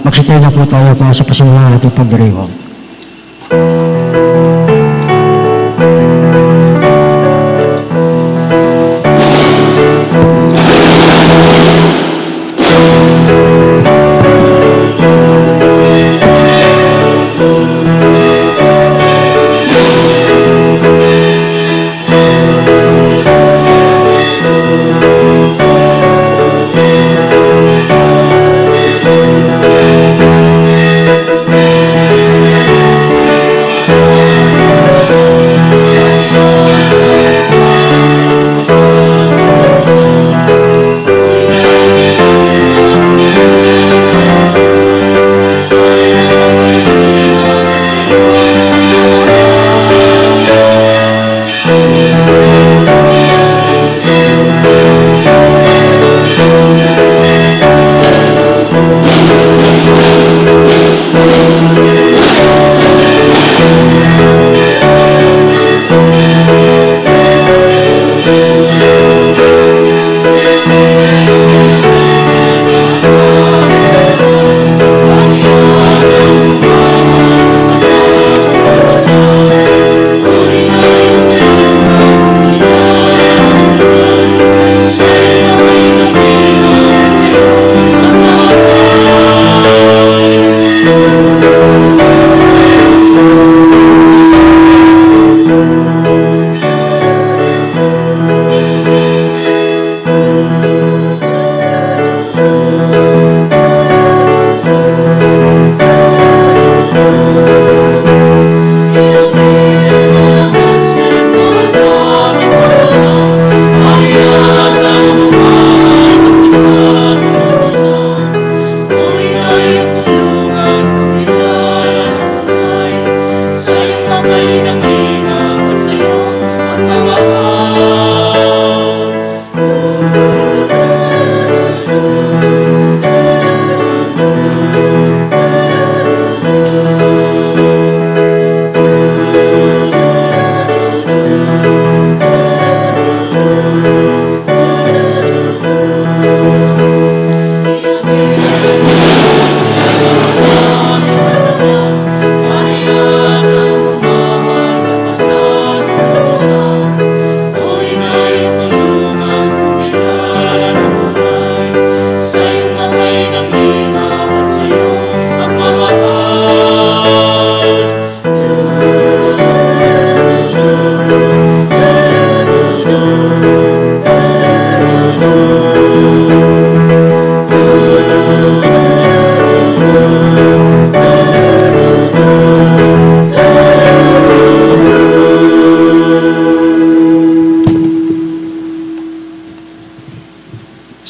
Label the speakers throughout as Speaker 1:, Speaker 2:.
Speaker 1: magsitay na po tayo para sa pasimula natin pagdiriwang.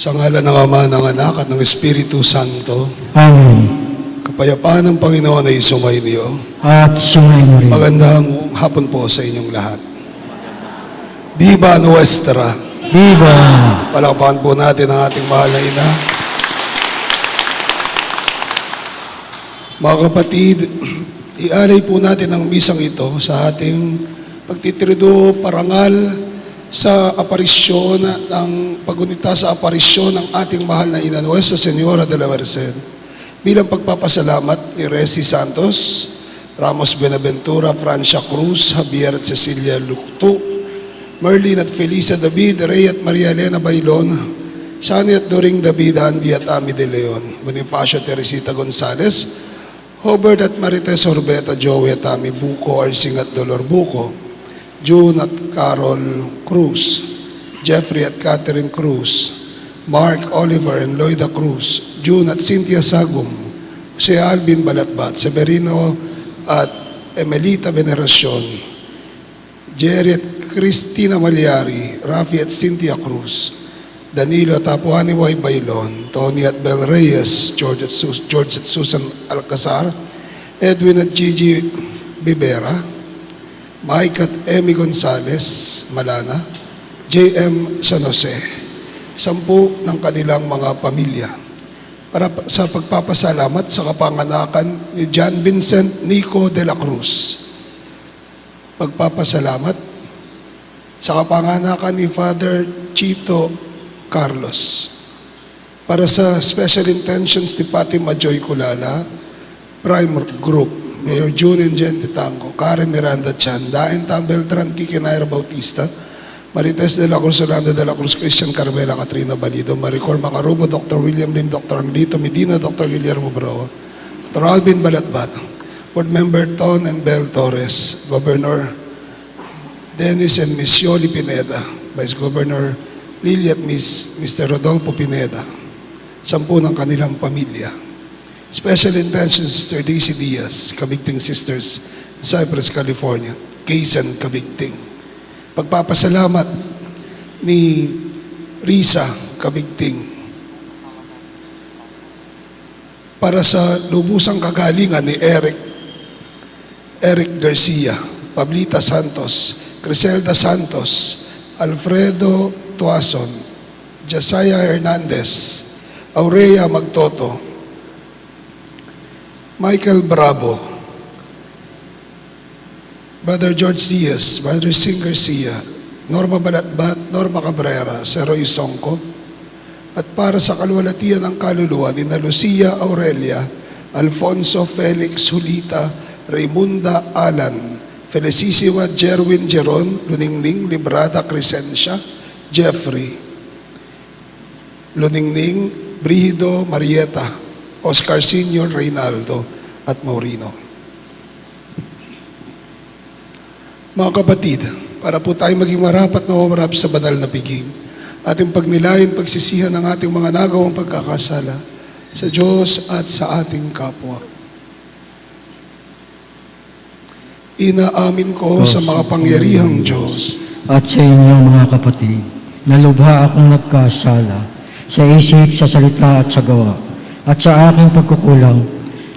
Speaker 2: Sa ngalan ng Ama, ng Anak, at ng Espiritu Santo,
Speaker 1: Amen.
Speaker 2: kapayapaan ng Panginoon ay sumainyo.
Speaker 1: At sumayin rin.
Speaker 2: Magandang hapon po sa inyong lahat. Viva Nuestra!
Speaker 1: Viva!
Speaker 2: Palakpakan po natin ang ating mahal na ina. Mga kapatid, ialay po natin ang misang ito sa ating pagtitirido parangal sa aparisyon ng pagunita sa aparisyon ng ating mahal na ina Nuestra Señora de la Merced bilang pagpapasalamat ni Resi Santos, Ramos Benaventura, Francia Cruz, Javier at Cecilia Luctu, Merlin at Felisa David, Rey at Maria Elena Bailon, Sani at Doring David, Andy at Ami de Leon, Bonifacio Teresita Gonzales, Hobert at Marites Orbeta, Joey at Ami Buco, Arsing at Dolor Buco, June at Carol Cruz, Jeffrey at Catherine Cruz, Mark, Oliver, and Loida Cruz, June at Cynthia Sagum, Jose Alvin Balatbat, Severino at Emelita Veneracion, Jerry at Cristina Malyari, Rafi at Cynthia Cruz, Danilo at Apuani Y. Bailon, Tony at Bel Reyes, George at Susan Alcazar, Edwin at Gigi Bibera, Mike at Emmy Gonzales Malana, J.M. San Jose, 10 ng kanilang mga pamilya para sa pagpapasalamat sa kapanganakan ni John Vincent Nico de la Cruz. Pagpapasalamat sa kapanganakan ni Father Chito Carlos. Para sa Special Intentions ni Fatima Joy Culala, Prime Group, Mayor June and Jen Titango, Karen Miranda Chan, Daen Tam Beltran, Kiki Naira Bautista, Marites de la Cruz, Orlando de la Cruz, Christian Carmela, Katrina Balido, Maricor Macarubo, Dr. William Lim, Dr. Angelito Medina, Dr. Guillermo Broa, Dr. Alvin Balatbat, Board Member Ton and Bel Torres, Governor Dennis and Miss Yoli Pineda, Vice Governor Lily at Mr. Rodolfo Pineda, 10 ng kanilang pamilya. Special Intentions Sister Daisy Diaz, Kabigting Sisters, Cypress, California, Quezon, Kabigting. Pagpapasalamat ni Risa Kabigting para sa lubusang kagalingan ni Eric Garcia, Pablita Santos, Criselda Santos, Alfredo Tuason, Josiah Hernandez, Aurea Magtoto, Michael Bravo, Brother George Diaz, Brother Sing Garcia, Norma Balatbat, Norma Cabrera, Seroy Songko, at para sa kaluwalhatian ng kaluluwa ni na Lucia Aurelia, Alfonso Felix Hulita, Raymunda Alan, Felicissima Jerwin Jeron, Luningning Librada Crescencia, Jeffrey, Luningning Brigido Marieta, Oscar Sr. Reynaldo, at Maurino. Mga kapatid, para po tayo maging marapat na umarap sa banal na piging, ating pagnilayan, pagsisihan ng ating mga nagawang pagkakasala sa Diyos at sa ating kapwa. Inaamin ko sa makapangyarihang Diyos
Speaker 1: At sa inyo mga kapatid, nalubha akong nagkasala sa isip, sa salita at sa gawa, at sa aking pagkukulang.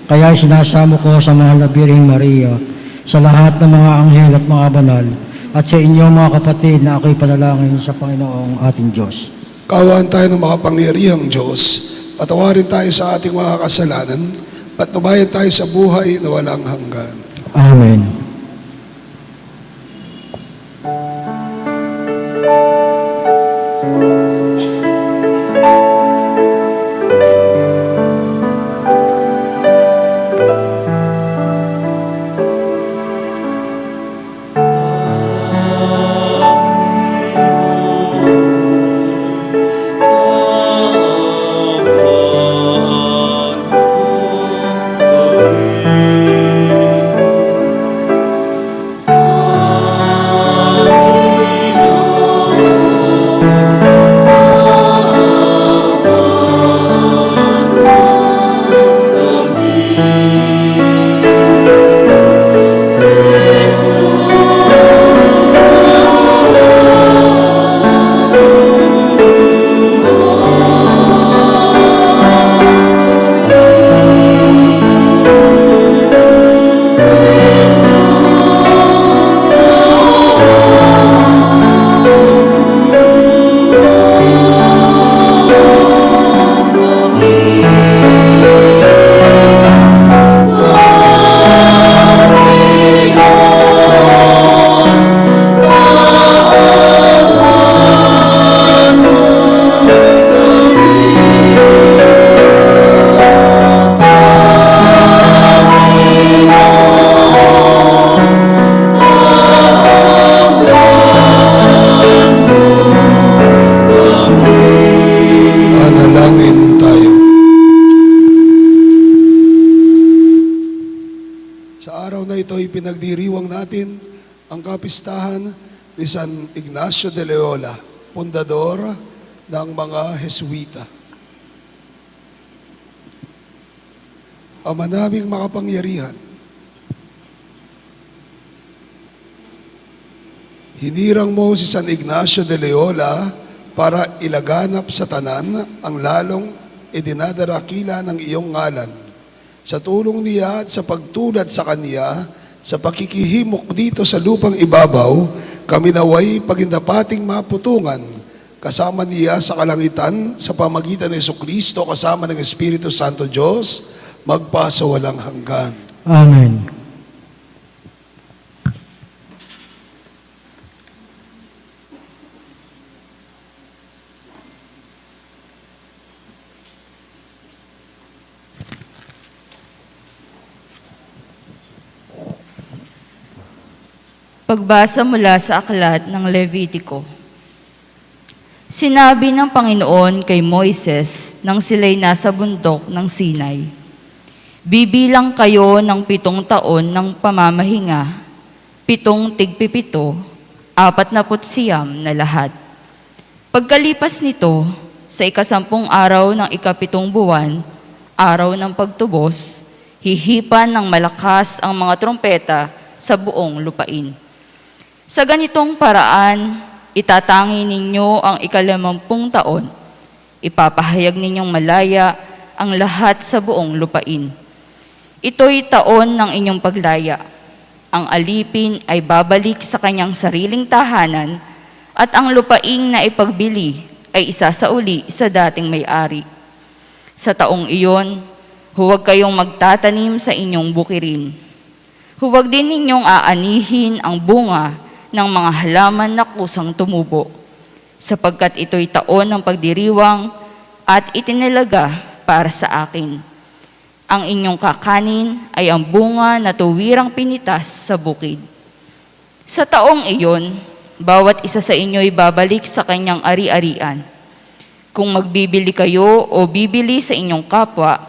Speaker 1: Kaya sinasamo ko sa mahal na Birheng Maria, sa lahat ng mga anghel at mga banal, at sa inyo mga kapatid na ako'y panalangin sa Panginoong ating Diyos.
Speaker 2: Kaawaan tayo ng makapangyarihang Diyos, patawarin tayo sa ating mga kasalanan, at tumayan tayo sa buhay na walang hanggan.
Speaker 1: Amen.
Speaker 2: Pinagdiriwang natin ang kapistahan ni San Ignacio de Loyola, pundador ng mga Jesuita. Ama naming makapangyarihan, hinirang mo si San Ignacio de Loyola para ilaganap sa tanan ang lalong idinadarakila ng iyong ngalan. Sa tulong niya at sa pagtulad sa kanya, sa pakikihimok dito sa lupang ibabaw, kami naway pagindapating maputungan kasama niya sa kalangitan sa pamagitan ng Jesucristo kasama ng Espiritu Santo Diyos, magpasa walang hanggan.
Speaker 1: Amen.
Speaker 3: Pagbasa mula sa aklat ng Levitico. Sinabi ng Panginoon kay Moises nang sila'y nasa bundok ng Sinai, "Bibilang kayo ng 7 taon ng pamamahinga, 7 tigpipito, 49 na lahat. Pagkalipas nito, sa 10 araw ng 7 buwan, araw ng pagtubos, hihipan ng malakas ang mga trompeta sa buong lupain. Sa ganitong paraan, itatangi ninyo ang 50 taon. Ipapahayag ninyong malaya ang lahat sa buong lupain. Ito'y taon ng inyong paglaya. Ang alipin ay babalik sa kanyang sariling tahanan at ang lupaing na ipagbili ay isasauli sa dating may-ari. Sa taong iyon, huwag kayong magtatanim sa inyong bukirin. Huwag din ninyong aanihin ang bunga ng mga halaman na kusang tumubo, sapagkat ito'y taon ng pagdiriwang at itinalaga para sa akin. Ang inyong kakanin ay ang bunga na tuwirang pinitas sa bukid. Sa taong iyon, bawat isa sa inyo'y babalik sa kanyang ari-arian. Kung magbibili kayo o bibili sa inyong kapwa,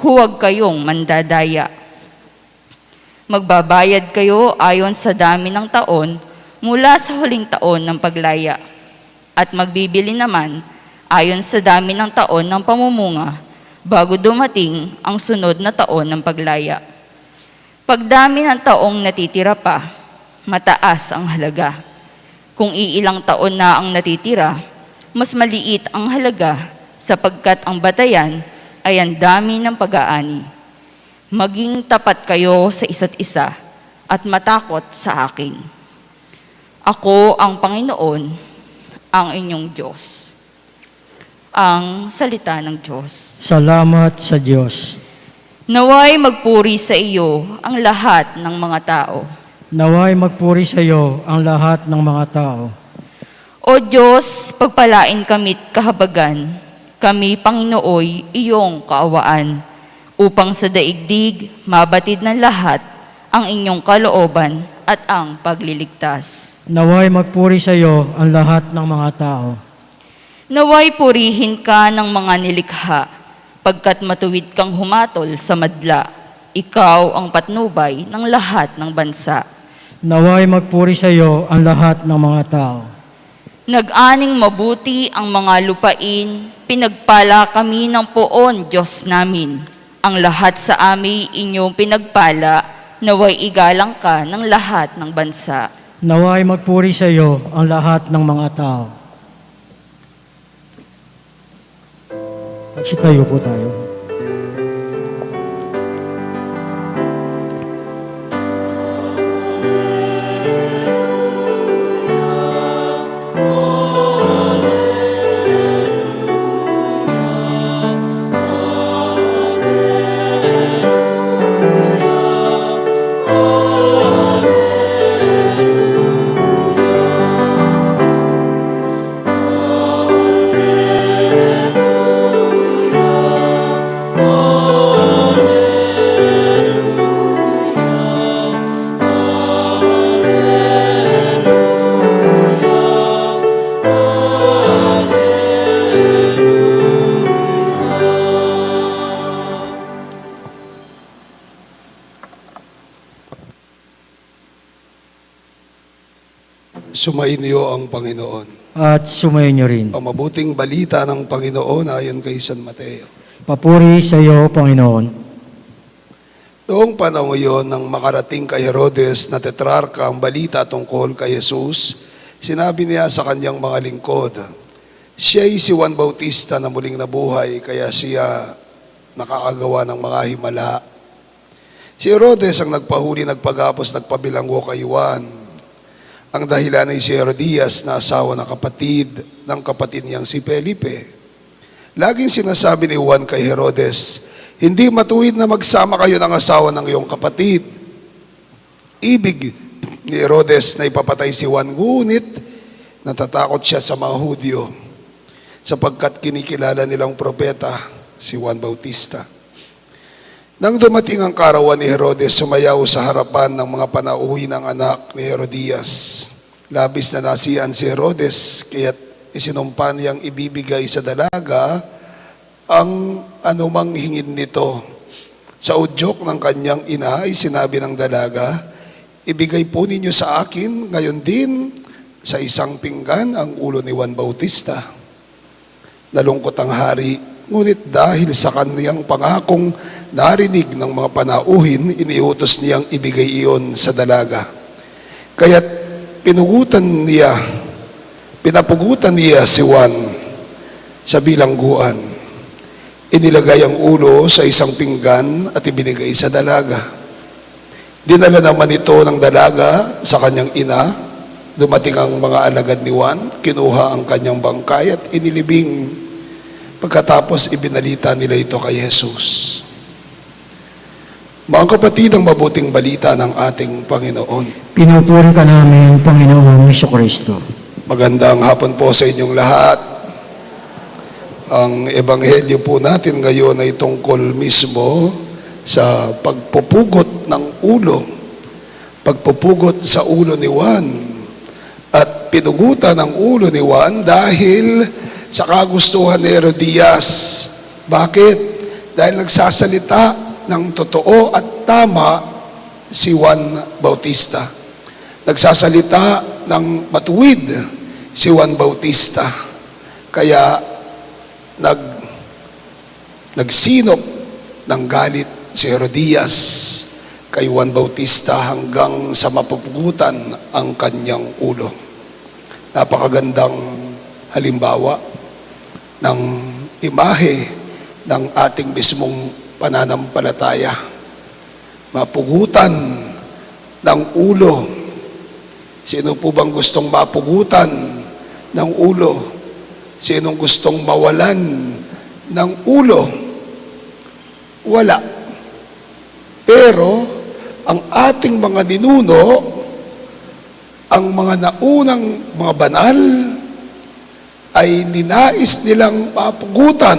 Speaker 3: huwag kayong mandadaya. Magbabayad kayo ayon sa dami ng taon mula sa huling taon ng paglaya, at magbibili naman ayon sa dami ng taon ng pamumunga bago dumating ang sunod na taon ng paglaya. Pagdami ng taong natitira pa, mataas ang halaga. Kung iilang taon na ang natitira, mas maliit ang halaga sapagkat ang batayan ay ang dami ng pag-aani. Maging tapat kayo sa isa't isa at matakot sa akin. Ako ang Panginoon, ang inyong Diyos." Ang salita ng Diyos.
Speaker 1: Salamat sa Diyos.
Speaker 3: Naway magpuri sa iyo ang lahat ng mga tao.
Speaker 1: Naway magpuri sa iyo ang lahat ng mga tao.
Speaker 3: O Diyos, pagpalain kami't kahabagan, kami Panginooy iyong kaawaan, upang sa daigdig mabatid ng lahat ang inyong kalooban at ang pagliligtas.
Speaker 1: Naway magpuri sa iyo ang lahat ng mga tao.
Speaker 3: Naway purihin ka ng mga nilikha, pagkat matuwid kang humatol sa madla. Ikaw ang patnubay ng lahat ng bansa.
Speaker 1: Naway magpuri sa iyo ang lahat ng mga tao.
Speaker 3: Nag-aning mabuti ang mga lupain, pinagpala kami ng poon, Diyos namin. Ang lahat sa amin inyong pinagpala, naway igalang ka ng lahat ng bansa.
Speaker 1: Naway magpuri sa iyo ang lahat ng mga tao. Magsitayo po tayo.
Speaker 2: Sumainyo ang Panginoon.
Speaker 1: At sumayin niyo rin.
Speaker 2: Ang mabuting balita ng Panginoon ayon kay San Mateo.
Speaker 1: Papuri sa iyo, Panginoon.
Speaker 2: Noong panahon iyon, nang makarating kay Herodes na tetrarka ang balita tungkol kay Jesus, sinabi niya sa kanyang mga lingkod, siya'y si Juan Bautista na muling nabuhay, kaya siya nakakagawa ng mga himala. Si Herodes ang nagpahuli, nagpagapos, nagpabilanggo kay Juan. Ang dahilan ay si Herodias na asawa ng kapatid niyang si Felipe. Laging sinasabi ni Juan kay Herodes, hindi matuwid na magsama kayo ng asawa ng iyong kapatid. Ibig ni Herodes na ipapatay si Juan, ngunit natatakot siya sa mga Hudyo sapagkat kinikilala nilang propeta si Juan Bautista. Nang dumating ang karawan ni Herodes, sumayaw sa harapan ng mga panauhin ng anak ni Herodias. Labis na nasiyan si Herodes, kaya't isinumpa niyang ibibigay sa dalaga ang anumang hingin nito. Sa udyok ng kanyang ina ay sinabi ng dalaga, ibigay po ninyo sa akin ngayon din sa isang pinggan ang ulo ni Juan Bautista. Nalungkot ang hari, ngunit dahil sa kaniyang pangakong narinig ng mga panauhin, iniutos niyang ibigay iyon sa dalaga. Kaya't pinapugutan niya si Juan sa bilangguan. Inilagay ang ulo sa isang pinggan at ibinigay sa dalaga. Dinala naman ito ng dalaga sa kanyang ina. Dumating ang mga alagad ni Juan, kinuha ang kanyang bangkay at inilibing. Pagkatapos ibinalita nila ito kay Jesus. Mga kapatid, ang mabuting balita ng ating Panginoon.
Speaker 1: Pinupuri ka namin, Panginoong Jesucristo.
Speaker 2: Magandang hapon po sa inyong lahat. Ang ebanghelyo po natin ngayon ay tungkol mismo sa pagpupugot ng ulo. Pagpupugot sa ulo ni Juan. At pinugutan ang ulo ni Juan dahil sa kagustuhan ni Herodias. Bakit? Dahil nagsasalita ng totoo at tama si Juan Bautista. Nagsasalita ng matuwid si Juan Bautista. Kaya nagsinop ng galit si Herodias kay Juan Bautista hanggang sa mapupugutan ang kanyang ulo. Napakagandang halimbawa ng imahe ng ating mismong pananampalataya. Mapugutan ng ulo. Sino po bang gustong mapugutan ng ulo? Sinong gustong mawalan ng ulo? Wala. Pero ang ating mga ninuno, ang mga naunang mga banal, ay ninais nilang mapugutan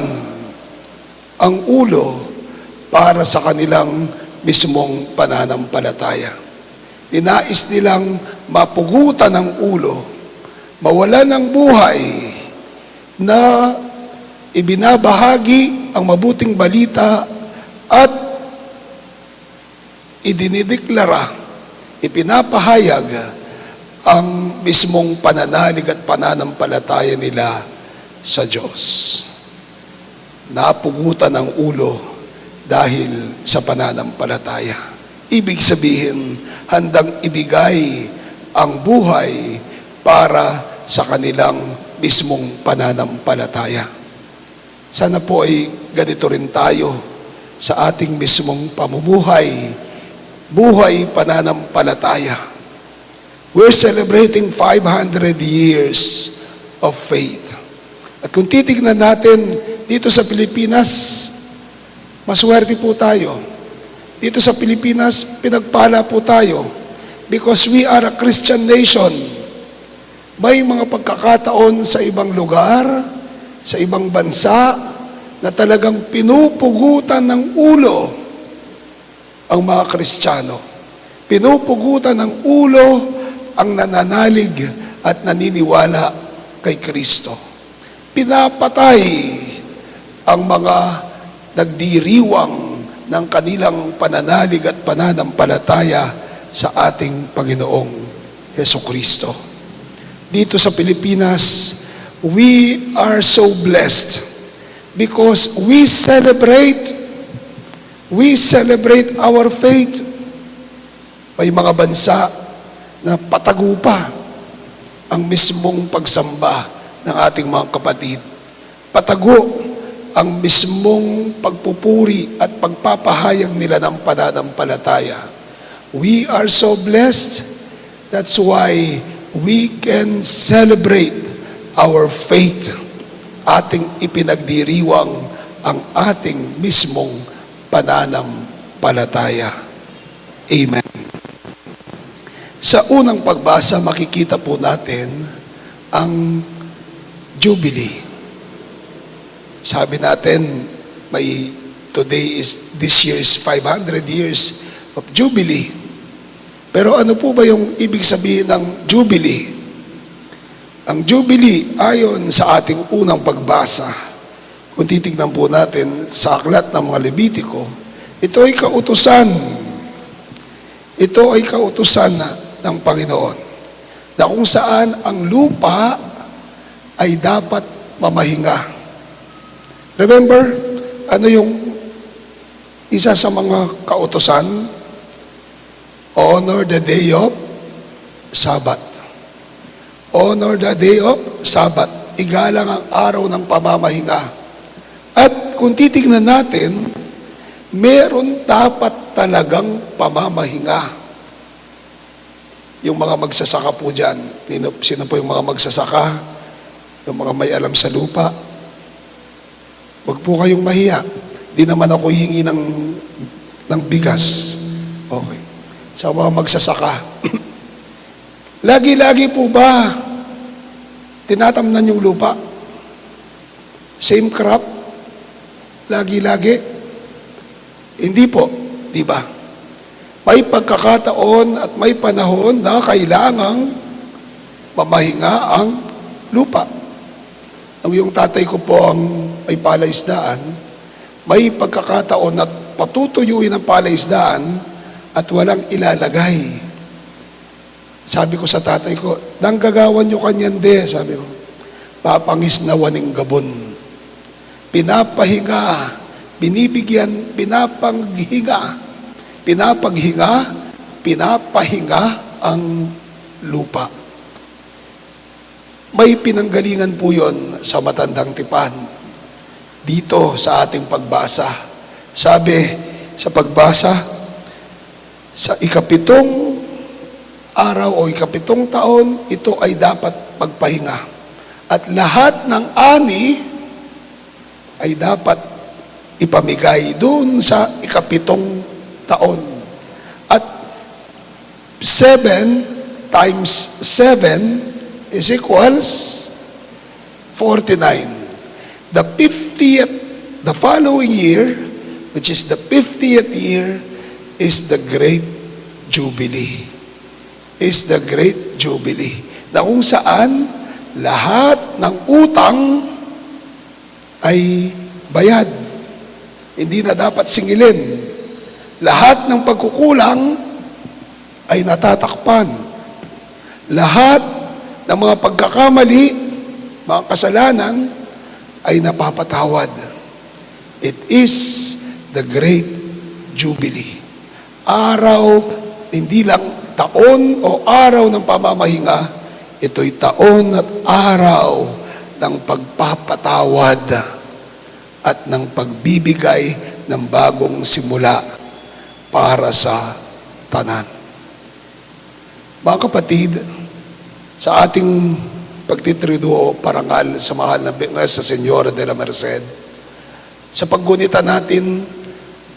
Speaker 2: ang ulo para sa kanilang mismong pananampalataya. Ninais nilang mapugutan ang ulo, mawalan ng buhay na ibinabahagi ang mabuting balita at idinideklara, ipinapahayag ang mismong pananalig at pananampalataya nila sa Diyos. Napugutan ang ulo dahil sa pananampalataya. Ibig sabihin, handang ibigay ang buhay para sa kanilang mismong pananampalataya. Sana po ay ganito rin tayo sa ating mismong pamumuhay, buhay pananampalataya. We're celebrating 500 years of faith. At kung titignan natin dito sa Pilipinas, maswerte po tayo. Dito sa Pilipinas, pinagpala po tayo because we are a Christian nation. May mga pagkakataon sa ibang lugar, sa ibang bansa, na talagang pinupugutan ng ulo ang mga Kristiyano. Pinupugutan ng ulo ang nananalig at naniniwala kay Kristo. Pinapatay ang mga nagdiriwang ng kanilang pananalig at pananampalataya sa ating Panginoong Hesukristo. Dito sa Pilipinas, we are so blessed because we celebrate our faith. May mga bansa na patago pa ang mismong pagsamba ng ating mga kapatid. Patago ang mismong pagpupuri at pagpapahayag nila ng pananampalataya. We are so blessed. That's why we can celebrate our faith. Ating ipinagdiriwang ang ating mismong pananampalataya. Amen. Sa unang pagbasa, makikita po natin ang Jubilee. Sabi natin, may this year is 500 years of Jubilee. Pero ano po ba yung ibig sabihin ng Jubilee? Ang Jubilee, ayon sa ating unang pagbasa, kung titignan po natin sa aklat ng mga Levitiko, ito ay kautusan. Ito ay kautusan ng Panginoon na kung saan ang lupa ay dapat mamahinga. Remember, ano yung isa sa mga kautusan? Honor the day of Sabbath. Honor the day of Sabbath. Igalang ang araw ng pamamahinga. At kung titignan natin, meron dapat talagang pamamahinga. Yung mga magsasaka po dyan, sino po yung mga magsasaka? Yung mga may alam sa lupa. Huwag po kayong mahiya. Di naman ako hingi ng bigas. Okay. Sa mga magsasaka. Lagi-lagi po ba tinatamnan yung lupa? Same crop? Lagi-lagi? Hindi po, di ba? May pagkakataon at may panahon na kailangang mamahinga ang lupa. Nung yung tatay ko po ang may palaisdaan, may pagkakataon na patutuyuin ang palaisdaan at walang ilalagay. Sabi ko sa tatay ko, "Nanggagawan nyo kanyan de," sabi ko. "Papangis na waning gabon. Pinapahinga, binibigyan, pinapahinga ang lupa." May pinanggalingan po yun sa Matandang Tipan. Dito sa ating pagbasa. Sabi sa pagbasa, sa ikapitong araw o ikapitong taon, ito ay dapat magpahinga. At lahat ng ani ay dapat ipamigay doon sa ikapitong taon. At 7 times 7 is equals 49. The following year, which is the 50th year, is the Great Jubilee. Is the Great Jubilee. Na kung saan lahat ng utang ay bayad. Hindi na dapat singilin. Lahat ng pagkukulang ay natatakpan. Lahat ng mga pagkakamali, mga kasalanan, ay napapatawad. It is the Great Jubilee. Araw, hindi lang taon o araw ng pamamahinga, ito'y taon at araw ng pagpapatawad at ng pagbibigay ng bagong simula para sa tanan. Mga kapatid, sa ating pagtitriduo parangal sa mahal na sa Senyora de la Merced, sa paggunita natin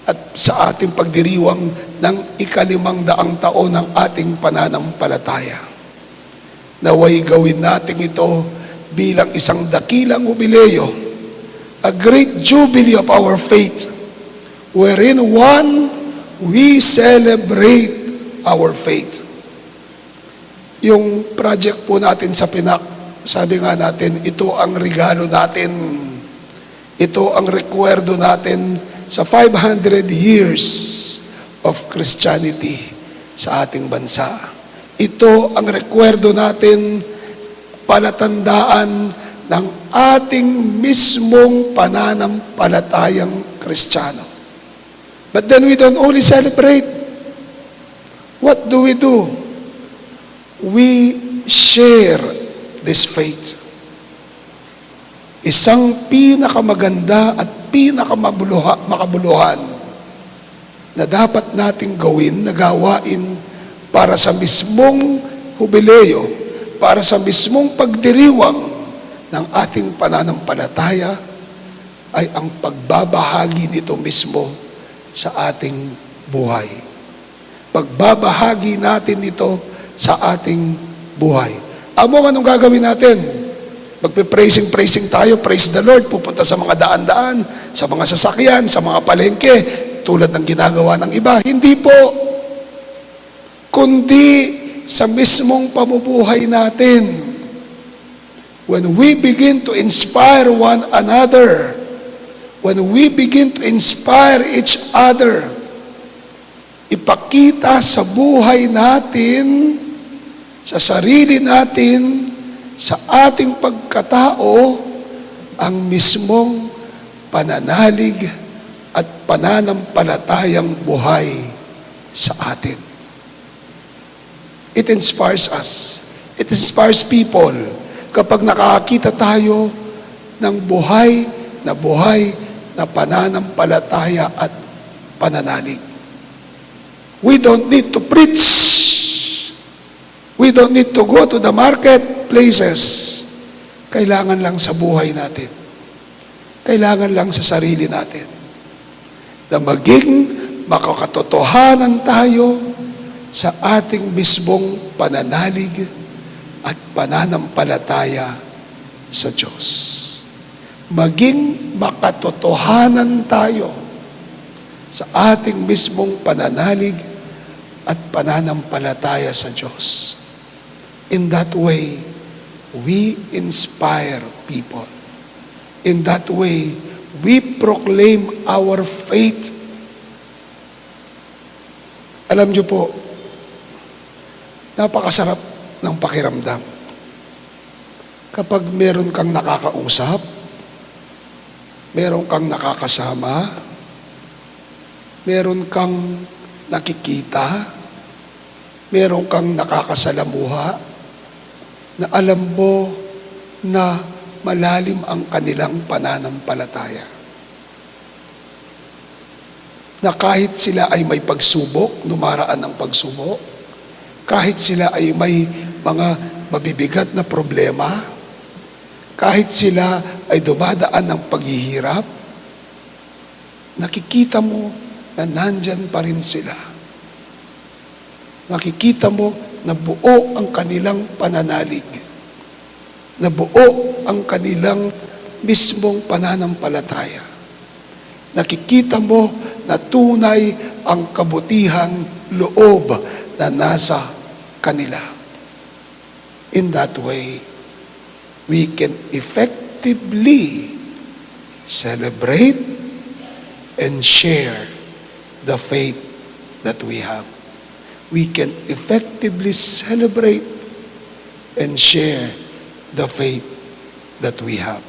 Speaker 2: at sa ating pagdiriwang ng 500 taon ng ating pananampalataya, naway gawin natin ito bilang isang dakilang jubileo, a great jubilee of our faith, wherein we celebrate our faith. Yung project po natin sa Pinak, sabi nga natin, ito ang regalo natin. Ito ang rekwerdo natin sa 500 years of Christianity sa ating bansa. Ito ang rekwerdo natin, palatandaan ng ating mismong pananampalatayang Kristiyano. But then we don't only celebrate. What do? We share this faith. Isang pinakamaganda at pinakamabuluhan na dapat nating gawin, na gawain para sa mismong jubileo, para sa mismong pagdiriwang ng ating pananampalataya, ay ang pagbabahagi nito mismo sa ating buhay. Pagbabahagi natin ito sa ating buhay. Amo, anong gagawin natin? Magpe-praising tayo, praise the Lord, pupunta sa mga daan-daan, sa mga sasakyan, sa mga palengke, tulad ng ginagawa ng iba. Hindi po. Kundi sa mismong pamumuhay natin. When we begin to inspire one another, when we begin to inspire each other, ipakita sa buhay natin, sa sarili natin, sa ating pagkatao, ang mismong pananalig at pananampalatayang buhay sa atin. It inspires us. It inspires people kapag nakakita tayo ng buhay na pananampalataya at pananalig. We don't need to preach. We don't need to go to the marketplaces. Kailangan lang sa buhay natin. Kailangan lang sa sarili natin. Na maging makakatotohanan tayo sa ating mismong pananalig at pananampalataya sa Diyos. Maging makatotohanan tayo sa ating mismong pananalig at pananampalataya sa Diyos. In that way, we inspire people. In that way, we proclaim our faith. Alam niyo po, napakasarap ng pakiramdam. Kapag meron kang nakakausap, meron kang nakakasama, meron kang nakikita, meron kang nakakasalamuha, na alam mo na malalim ang kanilang pananampalataya. Na kahit sila ay may pagsubok, numaraan ng pagsubok, kahit sila ay may mga mabibigat na problema, kahit sila ay dumadaan ng paghihirap, nakikita mo na nandyan pa rin sila. Nakikita mo na buo ang kanilang pananalig, na buo ang kanilang mismong pananampalataya. Nakikita mo na tunay ang kabutihang loob na nasa kanila. In that way, we can effectively celebrate and share the faith that we have. We can effectively celebrate and share the faith that we have.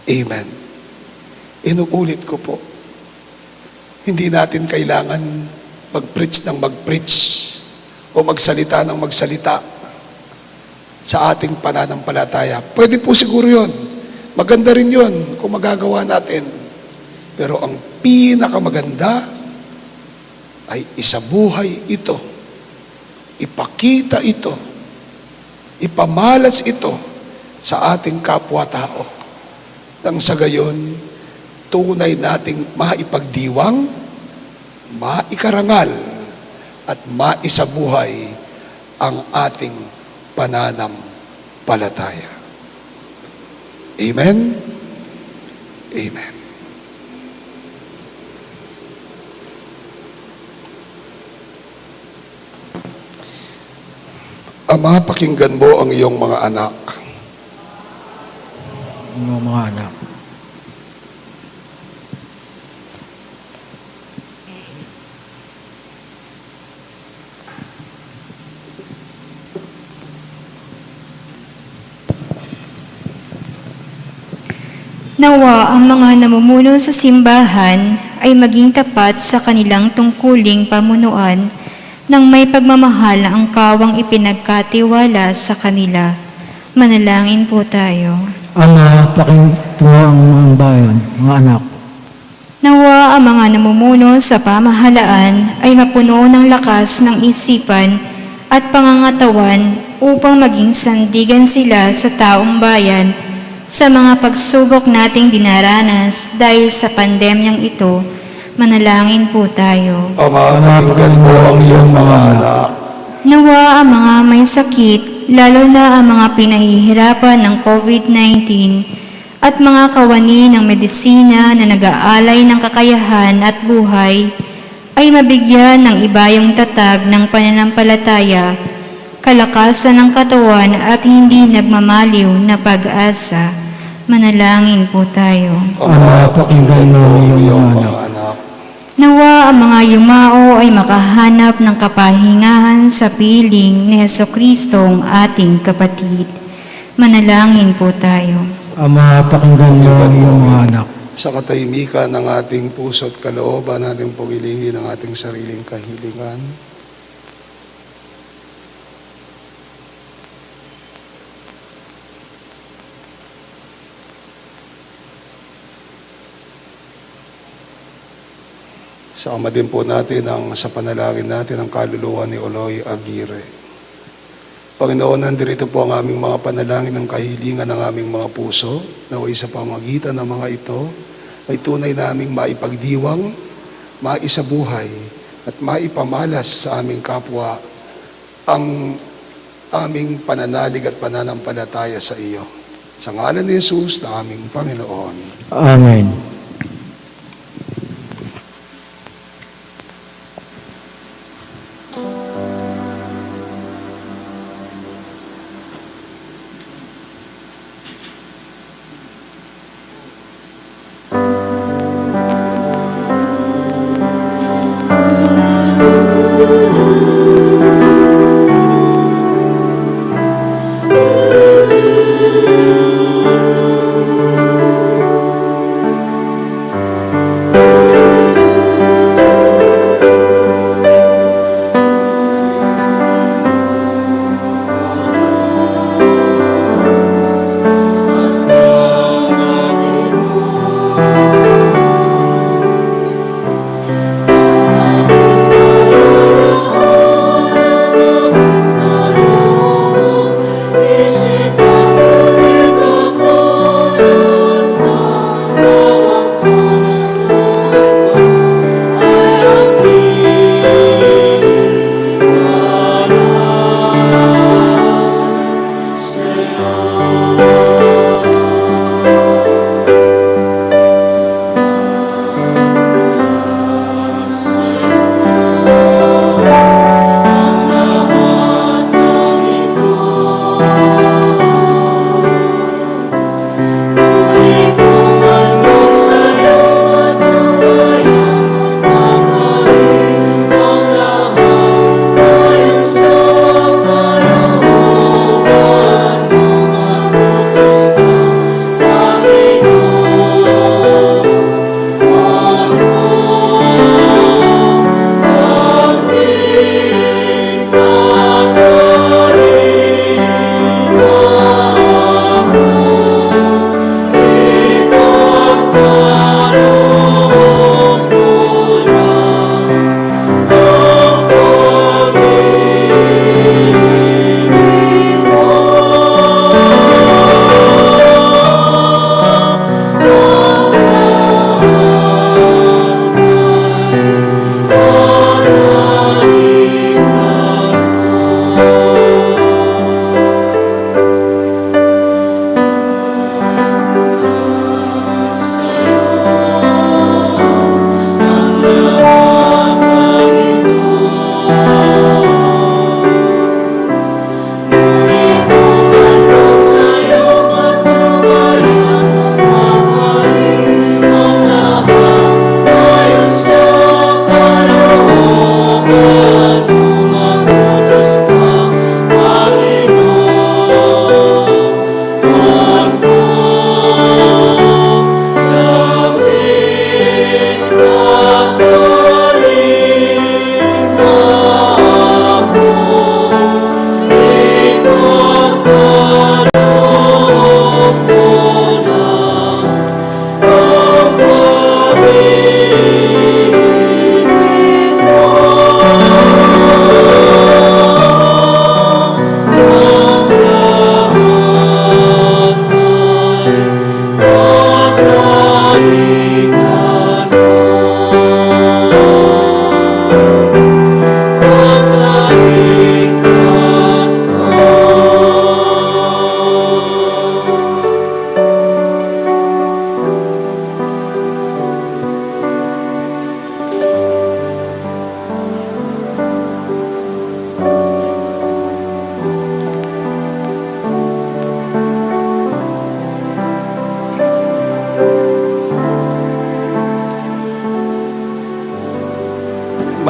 Speaker 2: Amen. Inuulit ko po, hindi natin kailangan mag-preach ng mag-preach o magsalita ng magsalita sa ating pananampalataya. Pwede po siguro yun. Maganda rin yun kung magagawa natin. Pero ang pinakamaganda ay isabuhay ito, ipakita ito, ipamalas ito sa ating kapwa-tao. Nang sa gayon, tunay nating maipagdiwang, maikarangal, at maisabuhay ang ating pananampalataya. Amen? Amen. Ama, pakinggan mo ang iyong mga anak.
Speaker 1: Mga anak.
Speaker 4: Nawa ang mga namumuno sa simbahan ay maging tapat sa kanilang tungkuling pamunuan nang may pagmamahal na ang kawang ipinagkatiwala sa kanila. Manalangin po tayo.
Speaker 1: Ama, pakinggan ang bayan, mga anak.
Speaker 4: Nawa ang mga namumuno sa pamahalaan ay mapuno ng lakas ng isipan at pangangatawan upang maging sandigan sila sa taong bayan sa mga pagsubok nating dinaranas dahil sa pandemyang ito. Manalangin po tayo.
Speaker 2: Ama, pakinggan mo ang iyong mga anak.
Speaker 4: Nawa ang mga may sakit lalo na ang mga pinahihirapan ng COVID-19 at mga kawani ng medisina na nag-aalay ng kakayahan at buhay, ay mabigyan ng ibayong tatag ng pananampalataya, kalakasan ng katawan at hindi nagmamaliw na pag-asa. Manalangin po tayo.
Speaker 1: Ama, pakinggan mo ang iyong anak.
Speaker 4: Nawa ang mga yumao ay makahanap ng kapahingahan sa piling ni Hesukristo ang ating kapatid. Manalangin po tayo.
Speaker 1: Ama, pakinggan mo ang iyong anak.
Speaker 2: Sa katahimikan ng ating puso at kalooban, natin pumilingin ang ating sariling kahilingan. Sama din po natin sa panalangin natin ang kaluluwa ni Oloy Aguirre. Panginoon, nandirito po ang aming mga panalangin ng kahilingan ng aming mga puso, naway sa pamagitan ng mga ito ay tunay naming maipagdiwang, maisabuhay at maipamalas sa aming kapwa ang aming pananalig at pananampalataya sa iyo. Sa ngalan ni Jesus na aming Panginoon.
Speaker 1: Amen.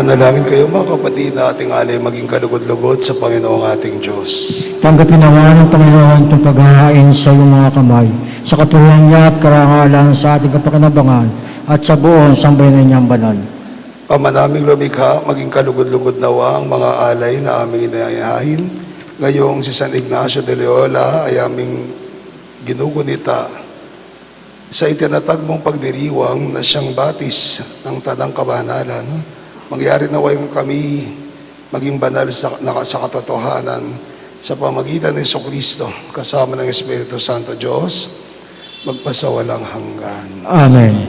Speaker 2: Manalangin kayo mga kapatid na ating alay maging kalugod-lugod sa Panginoong ating Diyos.
Speaker 1: Tanggapin nawa ng Panginoon itong paghahain sa iyong mga kamay, sa katuluyan niya at karangalan sa ating kapakinabangan at sa buong sambayanan niyang banal.
Speaker 2: Ama naming lumikha, maging kalugod-lugod nawa ang mga alay na aming inayahain. Ngayong si San Ignacio de Loyola ay aming ginugunita sa itinatag mong pagdiriwang na siyang batis ng tanang kabanalan. Mangyari nawa yung kami maging banal sa katotohanan sa pamagitan ng Jesucristo kasama ng Espiritu Santo Diyos magpasawalang hanggan.
Speaker 1: Amen.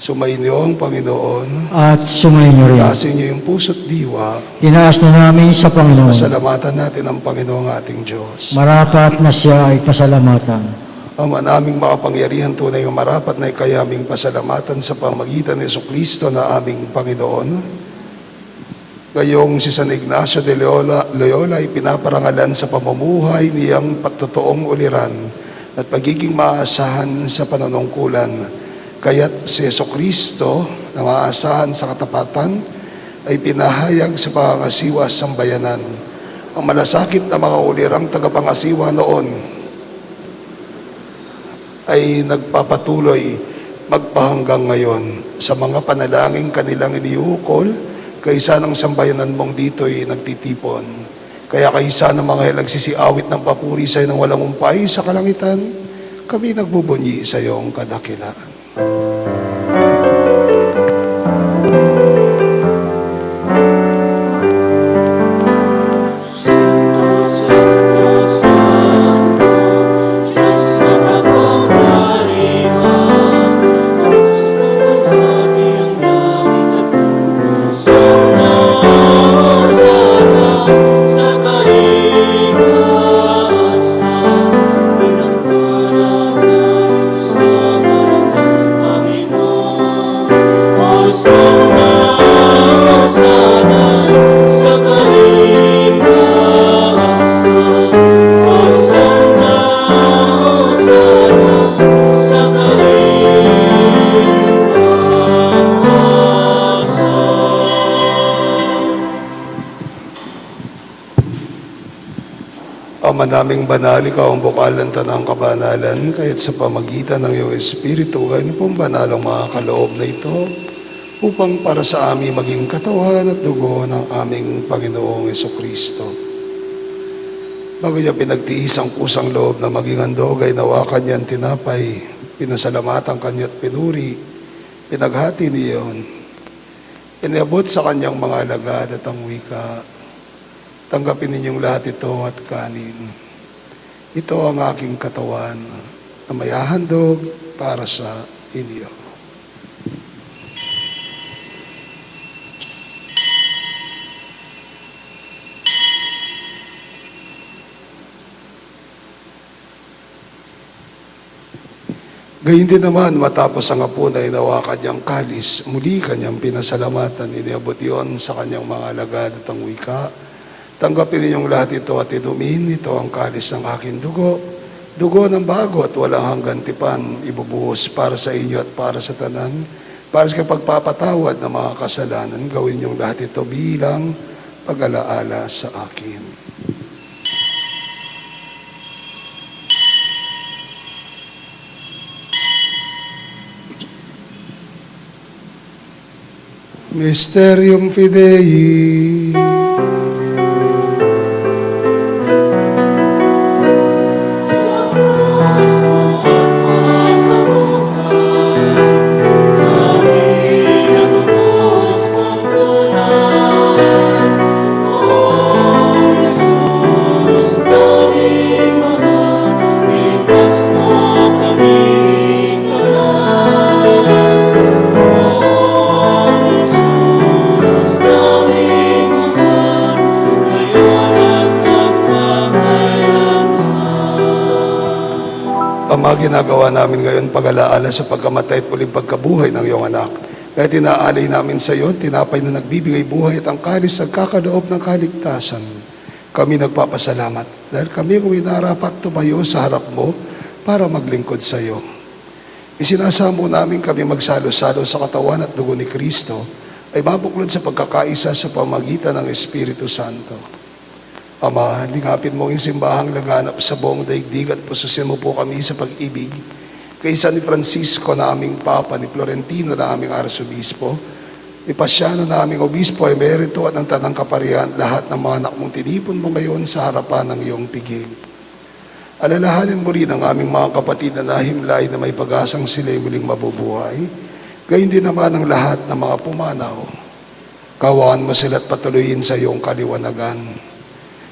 Speaker 2: Sumainyo ang Panginoon.
Speaker 1: At sumayin niyo rin.
Speaker 2: Taasin niyo yung puso't diwa.
Speaker 1: Tinaas na namin sa Panginoon.
Speaker 2: Pasalamatan natin ang Panginoong ating Diyos.
Speaker 1: Marapat na siya ay pasalamatan.
Speaker 2: Ama naming makapangyarihan, tunay ang marapat na ikayaming pasalamatan sa pamagitan ng Jesucristo na aming Panginoon. Ngayong si San Ignacio de Loyola ay pinaparangalan sa pamumuhay niyang patutoong uliran at pagiging maasahan sa panunungkulan. Kaya't si Jesucristo na maasahan sa katapatan ay pinahayag sa pangangasiwa sa sambayanan. Ang malasakit na mga ulirang tagapangasiwa noon ay nagpapatuloy magpahanggang ngayon sa mga panalangin kanilang iniukol kaysa ng sambayanan mong dito'y nagtitipon. Kaya kaysa ng mga nagsisiawit ng papuri sa ng walang umpay sa kalangitan, kami nagbubunyi sa iyong kadakilaan. Ama naming banal, ikaw ang bukal ng tanang kabanalan, kaya't sa pamagitan ng iyong Espiritu, ganyan pong banalong mga kaloob na ito, upang para sa amin maging katawan at dugo ng aming Panginoong Jesucristo. Bago niya pinagtiis ang kusang loob na maging handog, ay nawa kanyang tinapay, pinasalamatan kanya't pinuri, pinaghati niyon, iniabot sa kanyang mga alagad at ang wika, tanggapin ninyong lahat ito at kanin. Ito ang aking katawan na may hahandog para sa inyo. Gayun din naman, matapos ang hapon ay nawa kanyang kalis, muli kanyang pinasalamatan, iniabot yon sa kanyang mga alagad at ang wika, tanggapin ninyong lahat ito at inumin. Ito ang kalis ng aking dugo. Dugo ng bago at walang hanggan tipan. Ibubuhos para sa inyo at para sa tanan. Para sa pagpapatawad ng mga kasalanan, gawin ninyong lahat ito bilang pag-alaala sa akin. Mysterium Fidei. Ama, ginagawa namin ngayon pag-alaala sa pagkamatay at muling pagkabuhay ng iyong anak. Kaya tinaalay namin sa iyo, tinapay na nagbibigay buhay at ang kalis nagkakaloob ng kaligtasan. Kami nagpapasalamat dahil kami kung inarapat tumayo sa harap mo para maglingkod sa iyo. Isinasamo namin kami magsalo-salo sa katawan at dugo ni Kristo ay mabuklod sa pagkakaisa sa pamagitan ng Espiritu Santo. Ama, lingapin mo ang simbahang laganap sa buong daigdig at pususin mo po kami sa pag-ibig kaysa ni Francisco na aming Papa, ni Florentino na aming Arsobispo, ni Pasiano na aming Obispo, ay merito at ng tanang kaparian lahat ng mga anak mong tinipon mo ngayon sa harapan ng iyong piging. Alalahanin mo rin ang aming mga kapatid na nahimlay na may pag-asang sila'y muling mabubuhay, gayon din naman ang lahat ng mga pumanaw. Kaawaan mo sila at patuloyin sa iyong kaliwanagan.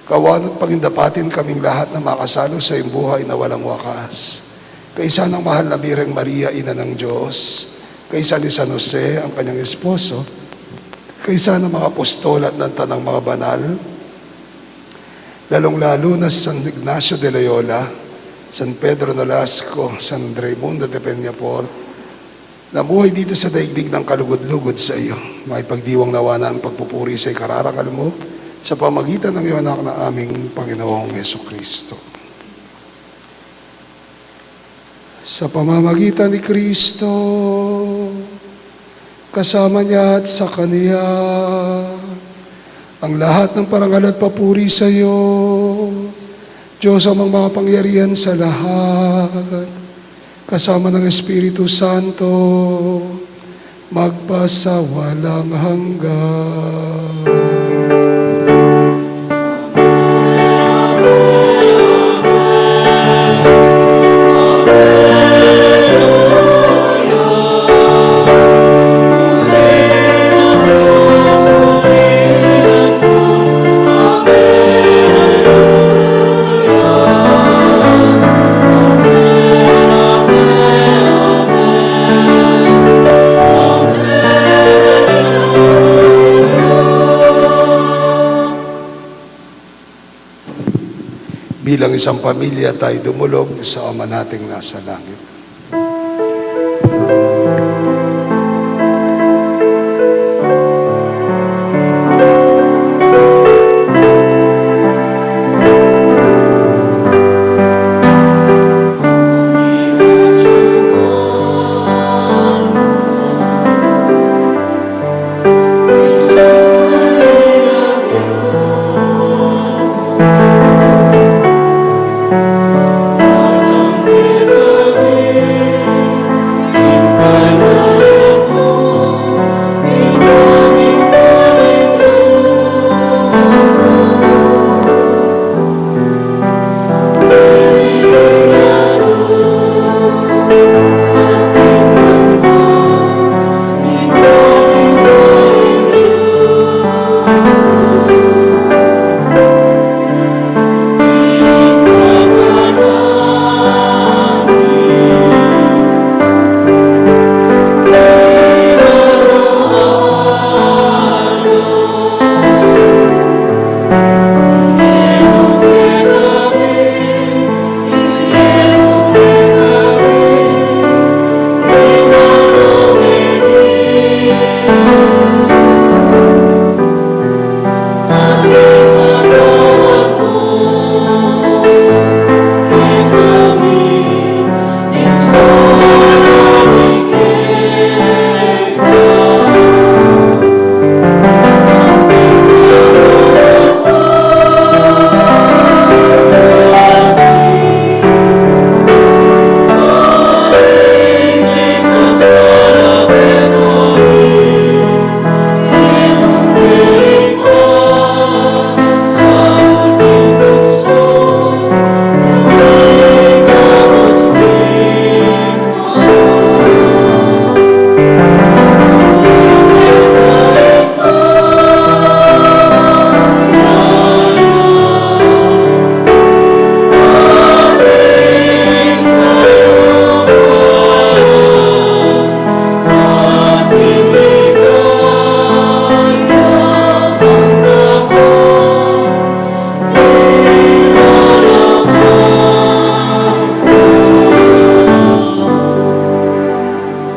Speaker 2: Kaawaan at pagindapatin kaming lahat na makasalo sa iyong buhay na walang wakas. Kaysa ng mahal na Birheng Maria, Ina ng Diyos, kaysa ni San Jose, ang kanyang esposo, kaysa ng mga apostol at ng tanang mga banal, lalong-lalo na San Ignacio de Loyola, San Pedro Nolasco, San Raimundo de Peñafort, na buhay dito sa daigdig ng kalugod-lugod sa iyo. Maipagdiwang nawa na ang pagpupuri sa ikararakal mo sa pamagitan ng iyong anak na aming Panginoong Jesucristo. Sa pamamagitan ni Kristo, kasama niya at sa Kaniya, ang lahat ng parangal at papuri sa iyo, Diyos amang mga pangyarihan sa lahat, kasama ng Espiritu Santo, magpasawalang hanggan. Bilang isang pamilya tayo dumulog sa Ama nating nasa langit.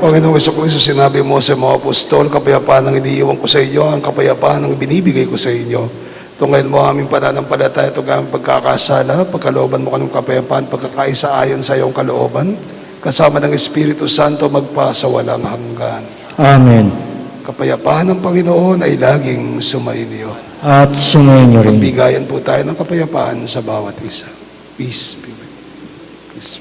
Speaker 2: Panginoong Jesucristo, sinabi mo sa mga apostol, kapayapaan ang iniiwan ko sa inyo, ang kapayapaan ang binibigay ko sa inyo. Tungayin mo aming pananampalataya, tungayin ang pagkakasala, pagkalooban mo kanong kapayapaan, pagkakaisa ayon sa iyong kalooban, kasama ng Espiritu Santo magpa sa walang hanggan.
Speaker 1: Amen.
Speaker 2: Kapayapaan ng Panginoon ay laging sumainyo.
Speaker 1: At sumayin niyo rin.
Speaker 2: Magbigayan po tayo ng kapayapaan sa bawat isa. Peace be with you. Peace.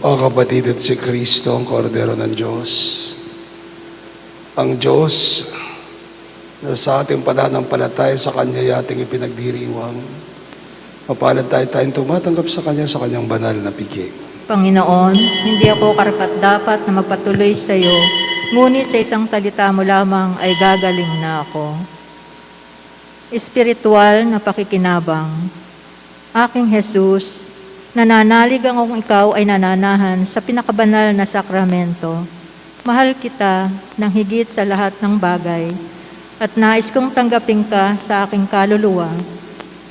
Speaker 2: Mga kapatid, at si Kristo ang kordero ng Diyos. Ang Diyos na sa ating pananampalataya sa Kanya ating ipinagdiriwang. Mapalad tayong tumatanggap sa Kanyang banal na piging.
Speaker 5: Panginoon, hindi ako karapat-dapat na magpatuloy sa iyo, ngunit sa isang salita mo lamang ay gagaling na ako. Espiritual na pakikinabang. Aking Jesus, nananalig akong ikaw ay nananahan sa pinakabanal na sakramento. Mahal kita ng higit sa lahat ng bagay at nais kong tanggapin ka sa aking kaluluwa.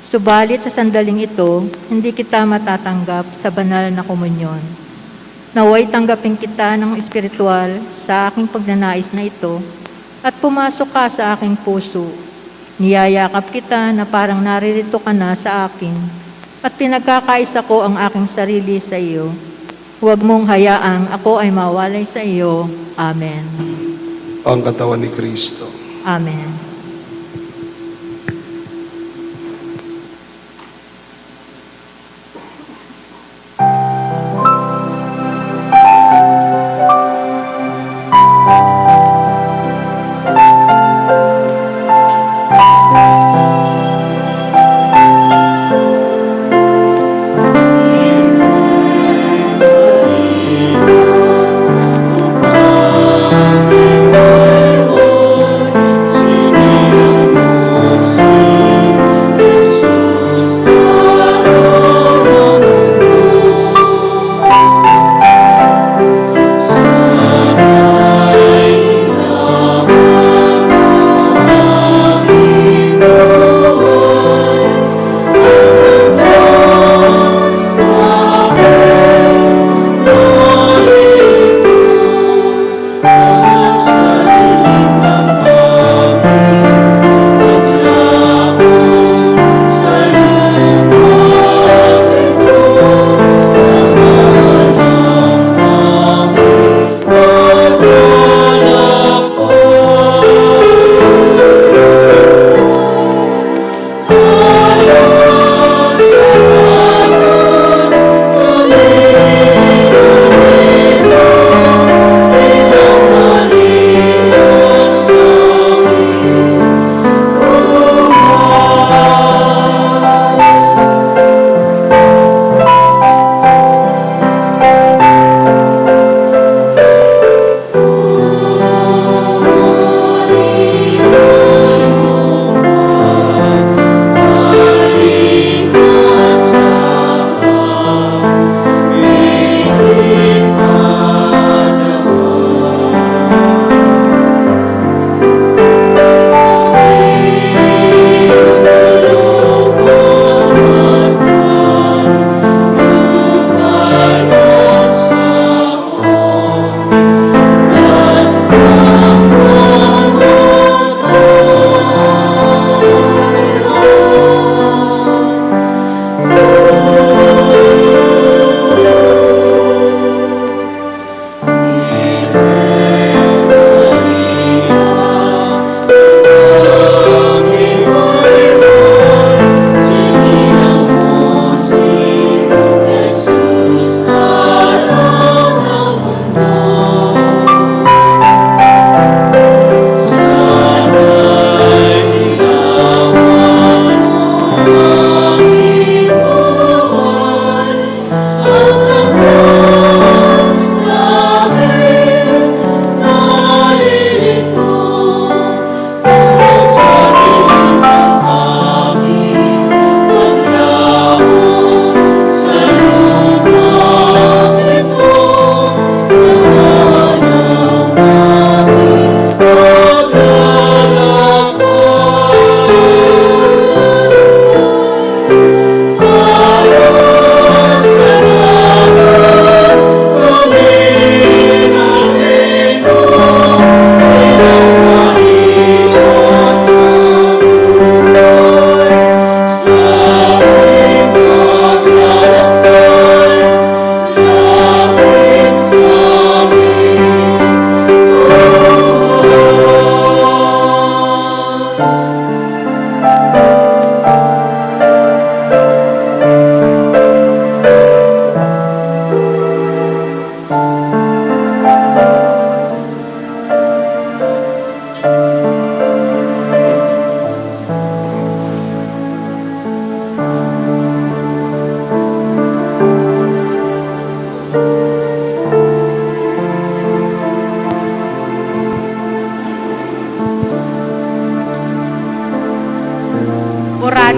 Speaker 5: Subalit sa sandaling ito, hindi kita matatanggap sa banal na komunyon. Naway tanggapin kita ng espiritual sa aking pagnanais na ito at pumasok ka sa aking puso. Niyayakap kita na parang naririto ka na sa akin at pinagkakaisa ko ang aking sarili sa iyo. Huwag mong hayaang ako ay mawalay sa iyo. Amen.
Speaker 2: Ang katawan ni Kristo.
Speaker 5: Amen.
Speaker 6: Sing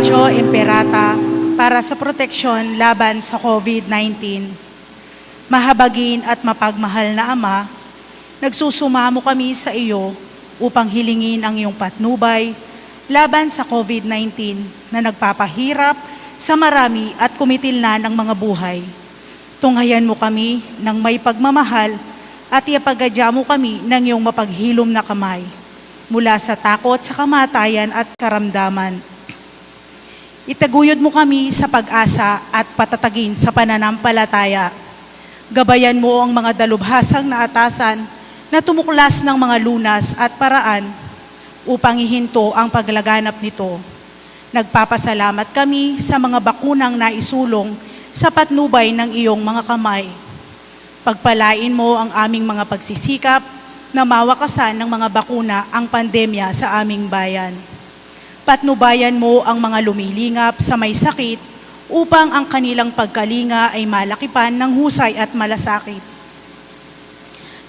Speaker 6: Radyo Imperata para sa proteksyon laban sa COVID-19. Mahabagin at mapagmahal na Ama, nagsusumamo kami sa iyo upang hilingin ang iyong patnubay laban sa COVID-19 na nagpapahirap sa marami at kumitil na ng mga buhay. Tunghayan mo kami ng may pagmamahal at iapagadya mo kami ng iyong mapaghilom na kamay mula sa takot sa kamatayan at karamdaman. Itaguyod mo kami sa pag-asa at patatagin sa pananampalataya. Gabayan mo ang mga dalubhasang na atasan na tumuklas ng mga lunas at paraan upang ihinto ang paglaganap nito. Nagpapasalamat kami sa mga bakunang naisulong sa patnubay ng iyong mga kamay. Pagpalain mo ang aming mga pagsisikap na mawakasan ng mga bakuna ang pandemya sa aming bayan. Patnubayan mo ang mga lumilingap sa may sakit upang ang kanilang pagkalinga ay malakipan ng husay at malasakit.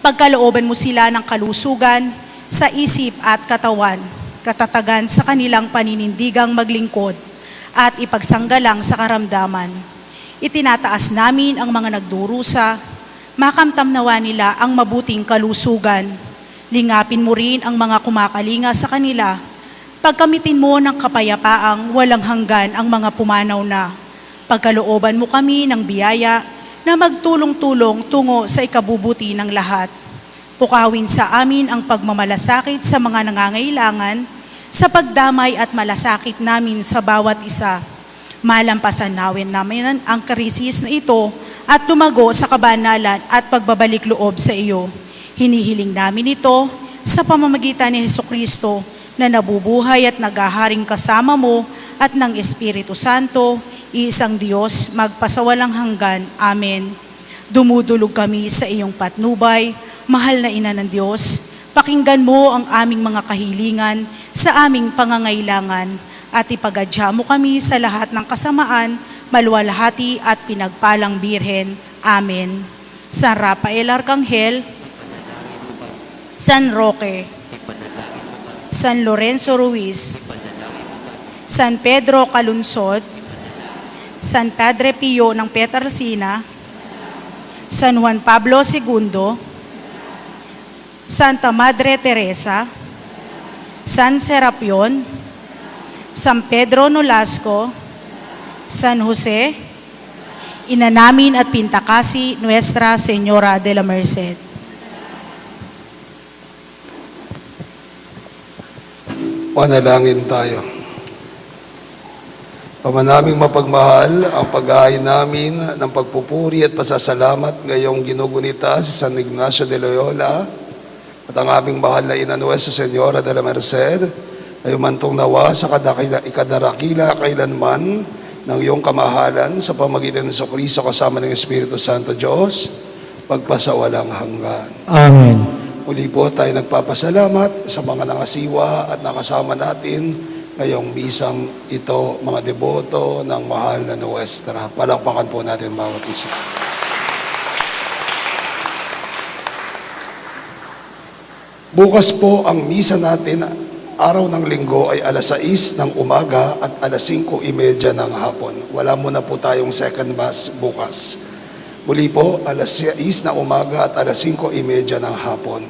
Speaker 6: Pagkalooban mo sila ng kalusugan sa isip at katawan, katatagan sa kanilang paninindigang maglingkod at ipagsanggalang sa karamdaman. Itinataas namin ang mga nagdurusa, makamtam nawa nila ang mabuting kalusugan. Lingapin mo rin ang mga kumakalinga sa kanila. Pagkamitin mo ng kapayapaang walang hanggan ang mga pumanaw na. Pagkalooban mo kami ng biyaya na magtulong-tulong tungo sa ikabubuti ng lahat. Pukawin sa amin ang pagmamalasakit sa mga nangangailangan, sa pagdamay at malasakit namin sa bawat isa. Malampasan namin ang krisis na ito at lumago sa kabanalan at pagbabalik loob sa iyo. Hinihiling namin ito sa pamamagitan ni Hesukristo na nabubuhay at naghaharing kasama mo at ng Espiritu Santo, iisang Diyos, magpasawalang hanggan. Amen. Dumudulog kami sa iyong patnubay, mahal na Ina ng Diyos. Pakinggan mo ang aming mga kahilingan sa aming pangangailangan at ipagadya mo kami sa lahat ng kasamaan, maluwalhati at pinagpalang Birhen. Amen. San Rafael Arcangel, San Roque, San Lorenzo Ruiz, San Pedro Calunsod, San Padre Pio ng Pietrelcina, San Juan Pablo II, Santa Madre Teresa, San Serapion, San Pedro Nolasco, San Jose, Ina namin at Pintakasi, Nuestra Señora de la Merced.
Speaker 2: Panalangin tayo. Ama naming mapagmahal, ang pag-aay namin ng pagpupuri at pasasalamat ngayong ginugunita si San Ignacio de Loyola at ang aming mahal na Ina Nuestra Señora de la Merced ay umantong nawa sa ikadarakila kailanman ng iyong kamahalan sa pamagitan ng Kristo kasama ng Espiritu Santo Diyos, pagpasawalang hanggan.
Speaker 1: Amen.
Speaker 2: Muli po tayo nagpapasalamat sa mga nangasiwa at nakasama natin ngayong bisang ito, mga deboto ng mahal na Nuestra. Palakpakan po natin bawat isa. Bukas po ang misa natin, araw ng linggo ay alas 6 ng umaga at alas 5:30 ng hapon. Wala muna po tayong second mass bukas. Muli po, alas 6 na umaga at alas 5:30 ng hapon.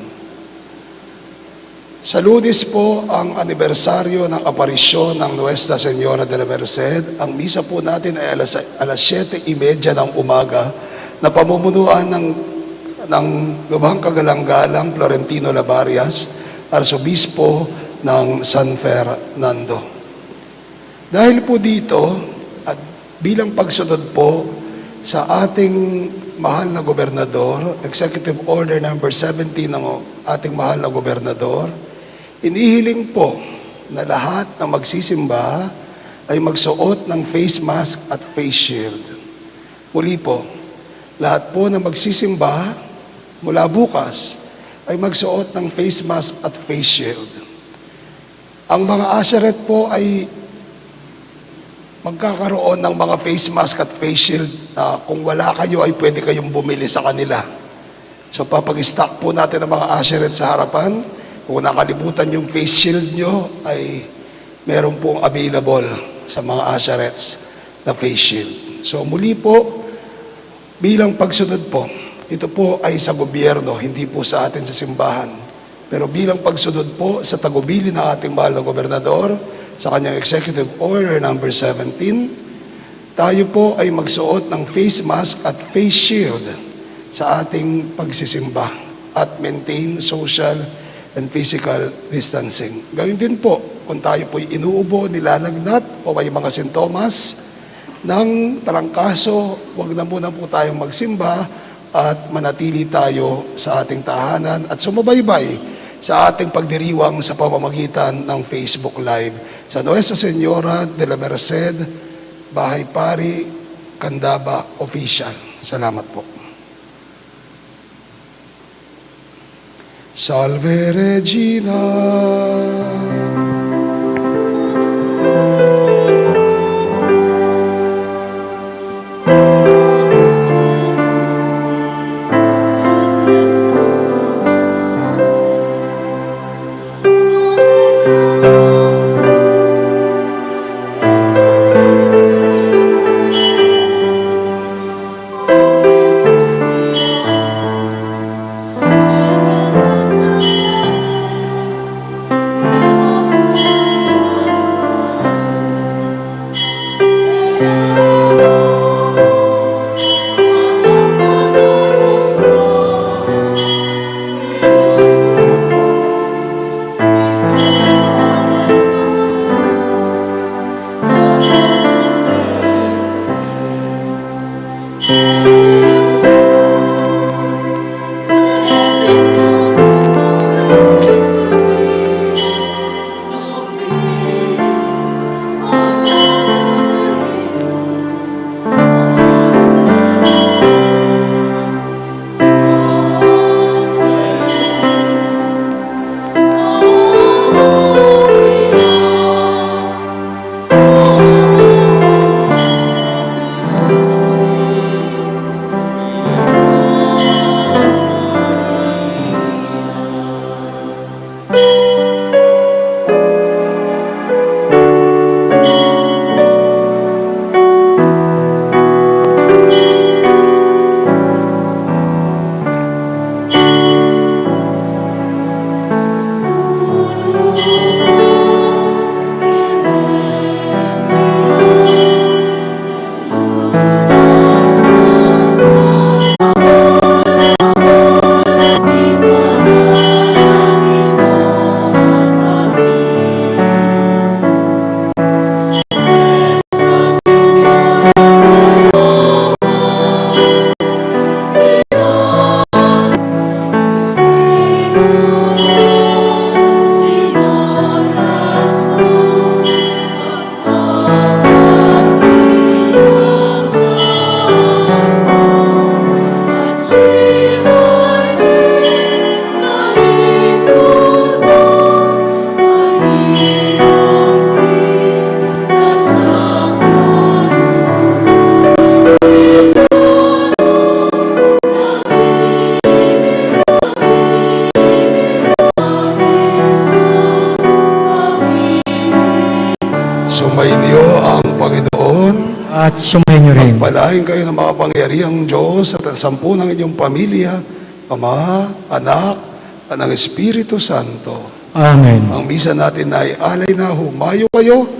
Speaker 2: Sa Lunes po, ang anibersaryo ng aparisyon ng Nuestra Señora de la Merced. Ang misa po natin ay alas 7:30 ng umaga na pamumunuan ng Lubhang Kagalang-galang Florentino Labarias, Arsobispo ng San Fernando. Dahil po dito, at bilang pagsunod po sa ating mahal na gobernador, Executive Order number 17 ng ating mahal na gobernador, inihiling po na lahat ng magsisimba ay magsuot ng face mask at face shield. Muli po, lahat po na magsisimba mula bukas ay magsuot ng face mask at face shield. Ang mga usherette po ay magkakaroon ng mga face mask at face shield na kung wala kayo ay pwede kayong bumili sa kanila. So papag-stock po natin ang mga usherette sa harapan. Kung nakalimutan yung face shield nyo ay meron pong available. sa mga asherets na face shield. So muli po, bilang pagsunod po, ito po ay sa gobyerno, hindi po sa atin sa simbahan. Pero bilang pagsunod po sa tagubili ng ating mahal na gobernador sa kanyang Executive Order number 17, tayo po ay magsuot ng face mask at face shield sa ating pagsisimba at maintain social and physical distancing. Gawin din po kung tayo po'y inuubo, nilalagnat o may mga sintomas ng tarangkaso, huwag na muna po tayong magsimba at manatili tayo sa ating tahanan at sumubaybay sa ating pagdiriwang sa pamamagitan ng Facebook Live sa Nuestra Señora de la Merced, Bahay Pari, Candaba Official. Salamat po. Salve Regina. Sumainyo ang Panginoon.
Speaker 1: At sumainyo rin.
Speaker 2: Pagpalain kayo ng makapangyarihang Diyos at ang 10 ng inyong pamilya, Ama, Anak, at ng Espiritu Santo.
Speaker 1: Amen.
Speaker 2: Ang misa natin ay alay na humayo kayo